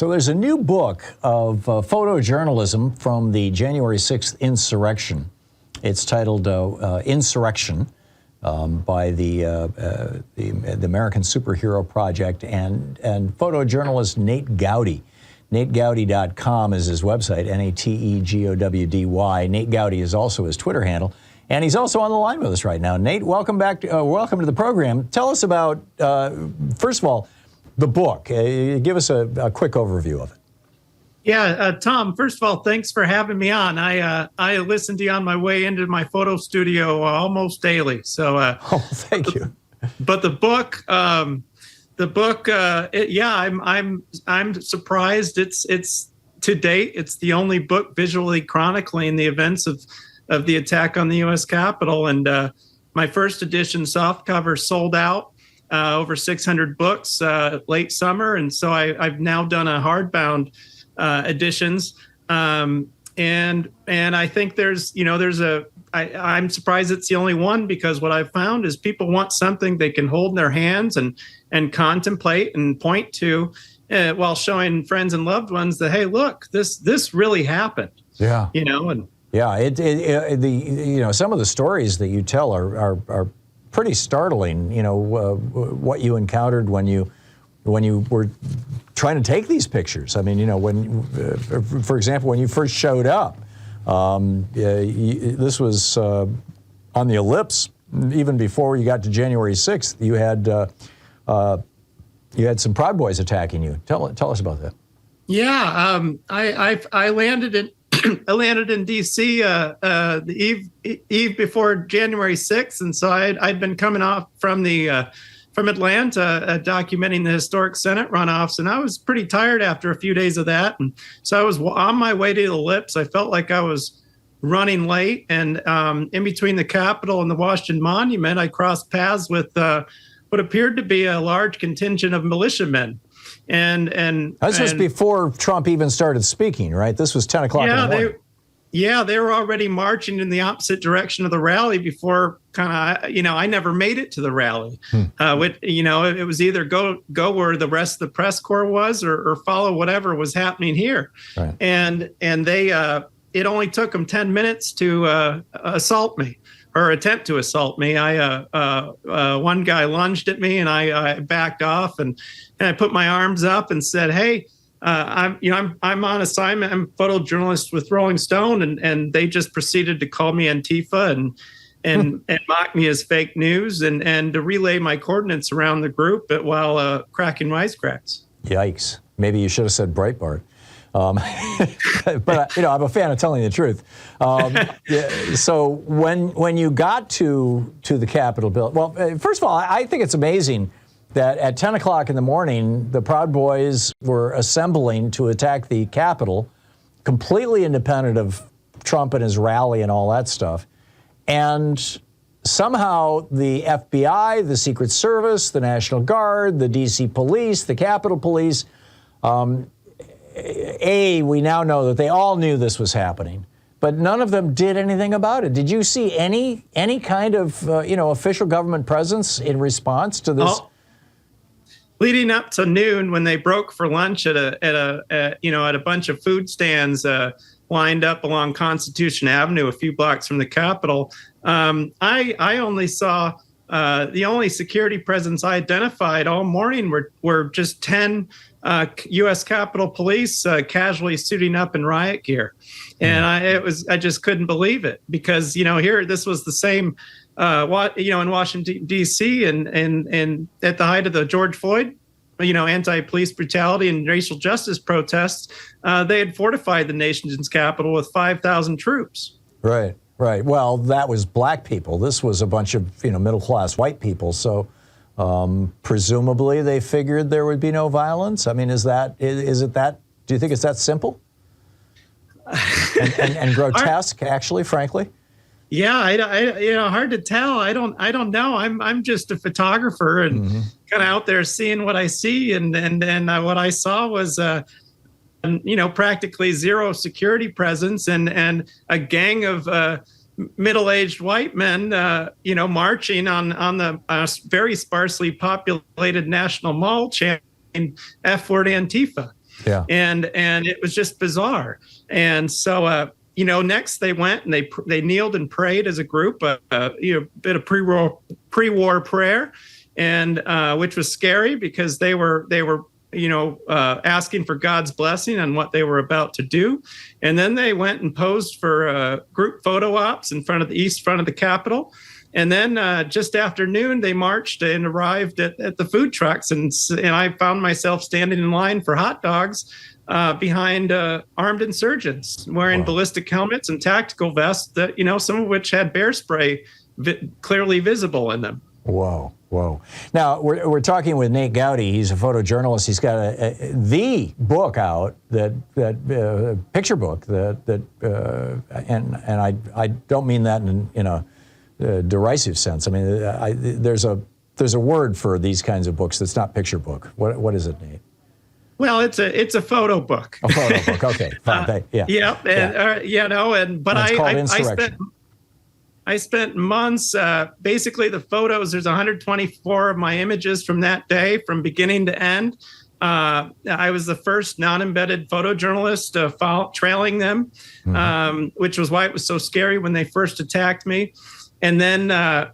So there's a new book of photojournalism from the January 6th Insurrection. It's titled Insurrection by the American Superhero Project and photojournalist Nate Gowdy. NateGowdy.com is his website, NateGowdy. Nate Gowdy is also his Twitter handle. And he's also on the line with us right now. Nate, welcome back. Welcome to the program. Tell us about, first of all, the book. Give us a quick overview of it. Yeah, Tom, first of all, thanks for having me on. I listen to you on my way into my photo studio almost daily. So, thank you. But the book, I'm surprised. It's to date, it's the only book visually chronicling the events of the attack on the U.S. Capitol. And my first edition softcover sold out. Over 600 books late summer, and so I've now done a hardbound editions, and I think I'm surprised it's the only one, because what I've found is people want something they can hold in their hands and contemplate and point to while showing friends and loved ones that, hey, look, this really happened. Yeah, and yeah, some of the stories that you tell are pretty startling, what you encountered when you were trying to take these pictures. I mean, for example, when you first showed up, this was on the ellipse. Even before you got to January 6th, you had some Proud Boys attacking you. Tell us about that. Yeah, I landed in D.C. The eve before January 6th, and so I'd been coming off from Atlanta, documenting the historic Senate runoffs, and I was pretty tired after a few days of that, and so I was on my way to the ellipse. I felt like I was running late, and in between the Capitol and the Washington Monument, I crossed paths with what appeared to be a large contingent of militiamen. And this was before Trump even started speaking, right? This was 10 o'clock in the morning. They were already marching in the opposite direction of the rally before I never made it to the rally. It was either go where the rest of the press corps was or follow whatever was happening here. Right. And they it only took them 10 minutes to assault me. Or attempt to assault me. One guy lunged at me, and I backed off, and I put my arms up and said, "Hey, I'm on assignment. I'm a photojournalist with Rolling Stone," and they just proceeded to call me Antifa and mock me as fake news and to relay my coordinates around the group while cracking wisecracks. Yikes! Maybe you should have said Breitbart. But I'm a fan of telling the truth. So when you got to the Capitol building, well, first of all, I think it's amazing that at 10 o'clock in the morning, the Proud Boys were assembling to attack the Capitol, completely independent of Trump and his rally and all that stuff. And somehow the FBI, the Secret Service, the National Guard, the D.C. Police, the Capitol Police, we now know that they all knew this was happening, but none of them did anything about it. Did you see any kind of official government presence in response to this? Leading up to noon, when they broke for lunch at a bunch of food stands lined up along Constitution Avenue, a few blocks from the Capitol, I only saw the only security presence I identified all morning were just 10 U.S. Capitol Police casually suiting up in riot gear, and I just couldn't believe it, because here this was the same in Washington D.C. and at the height of the George Floyd anti-police brutality and racial justice protests, they had fortified the nation's capital with 5,000 troops. Right. Well, that was black people. This was a bunch of middle-class white people. So presumably they figured there would be no violence. I mean, is it that? Do you think it's that simple? and grotesque, actually, frankly? Yeah, hard to tell. I don't know. I'm just a photographer and kind of out there seeing what I see, and what I saw was practically zero security presence and a gang of middle-aged white men, marching on the very sparsely populated National Mall chanting F-word Antifa. Yeah. And it was just bizarre. And so, next they went and they kneeled and prayed as a group, a bit of pre-war prayer, and which was scary because they were asking for God's blessing on what they were about to do. And then they went and posed for group photo ops in front of the east front of the Capitol. And then just after noon, they marched and arrived at the food trucks. And I found myself standing in line for hot dogs behind armed insurgents wearing ballistic helmets and tactical vests that, some of which had bear spray clearly visible in them. Whoa. Now, we're talking with Nate Gowdy. He's a photojournalist. He's got the book out, that picture book, and I don't mean that in a derisive sense. I mean, there's a word for these kinds of books that's not picture book. What is it, Nate? Well, it's a photo book. A photo book. Okay, fine. Yeah. Yep. And but I spent months, basically the photos, there's 124 of my images from that day, from beginning to end. I was the first non-embedded photojournalist trailing them, which was why it was so scary when they first attacked me. And then I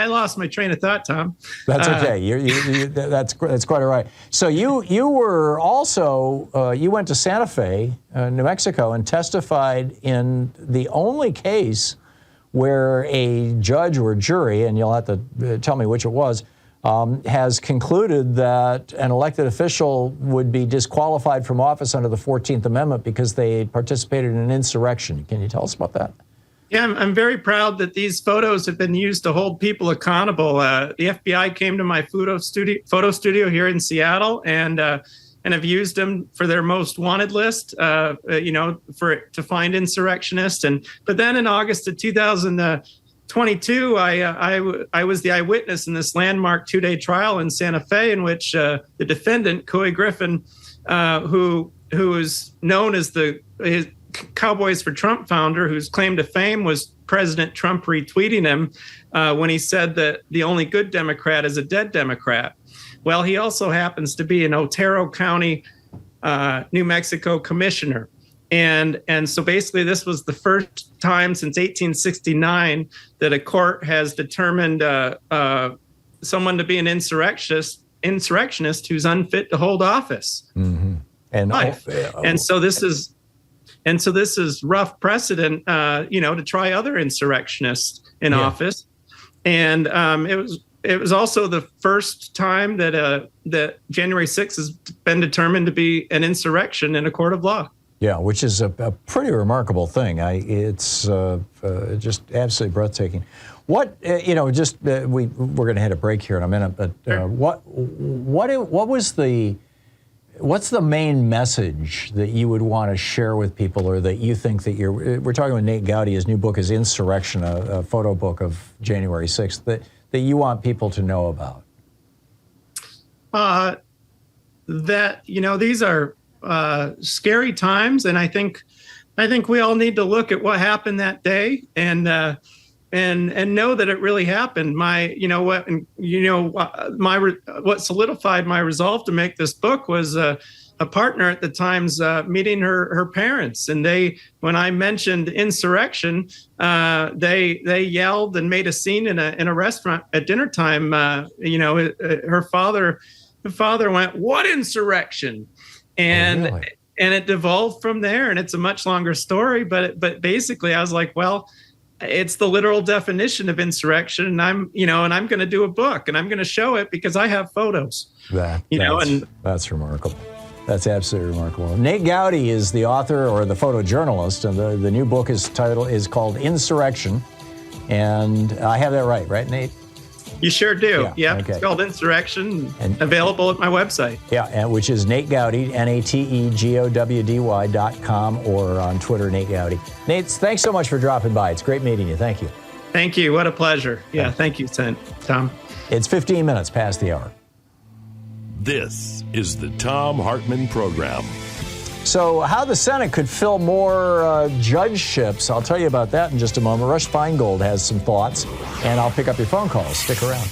lost my train of thought, Tom. That's okay. That's quite all right. So you were also you went to Santa Fe, New Mexico, and testified in the only case where a judge or jury, and you'll have to tell me which it was, has concluded that an elected official would be disqualified from office under the 14th Amendment because they participated in an insurrection. Can you tell us about that? Yeah, I'm very proud that these photos have been used to hold people accountable. The FBI came to my photo studio here in Seattle and have used them for their most wanted list, to find insurrectionists. But then in August of 2022, I was the eyewitness in this landmark 2-day trial in Santa Fe, in which the defendant, Couey Griffin, who is known as his Cowboys for Trump founder, whose claim to fame was President Trump retweeting him when he said that the only good Democrat is a dead Democrat. Well, he also happens to be an Otero County, New Mexico commissioner. And so basically this was the first time since 1869 that a court has determined someone to be an insurrectionist who's unfit to hold office. Mm-hmm. And so this is rough precedent, to try other insurrectionists in office. And it was also the first time that January 6th has been determined to be an insurrection in a court of law. Yeah, which is a pretty remarkable thing. It's just absolutely breathtaking. What we're going to hit a break here in a minute, but what's the main message that you would want to share with people, or that you think that we're talking with Nate Gowdy, his new book is Insurrection, a photo book of January 6th, that you want people to know about? These are scary times, and I think we all need to look at what happened that day and know that it really happened. What solidified my resolve to make this book was a partner at the time's meeting her parents, and when I mentioned insurrection, they yelled and made a scene in a restaurant at dinner time. Her father went, "What insurrection?" And really? And it devolved from there, and it's a much longer story. But basically, I was like, well, it's the literal definition of insurrection, and I'm going to do a book, and I'm going to show it because I have photos. That's remarkable. That's absolutely remarkable. Nate Gowdy is the author, or the photojournalist, and the new book is called Insurrection, and I have that right, Nate? You sure do. Yeah. Okay. It's called Insurrection, and available at my website. Yeah, and which is Nate Gowdy, NateGowdy.com, or on Twitter, Nate Gowdy. Nate, thanks so much for dropping by. It's great meeting you. Thank you. Thank you. What a pleasure. Yeah, thank you, Tom. It's 15 minutes past the hour. This is the Thom Hartmann Program. So how the Senate could fill more judgeships, I'll tell you about that in just a moment. Rush Feingold has some thoughts, and I'll pick up your phone calls. Stick around.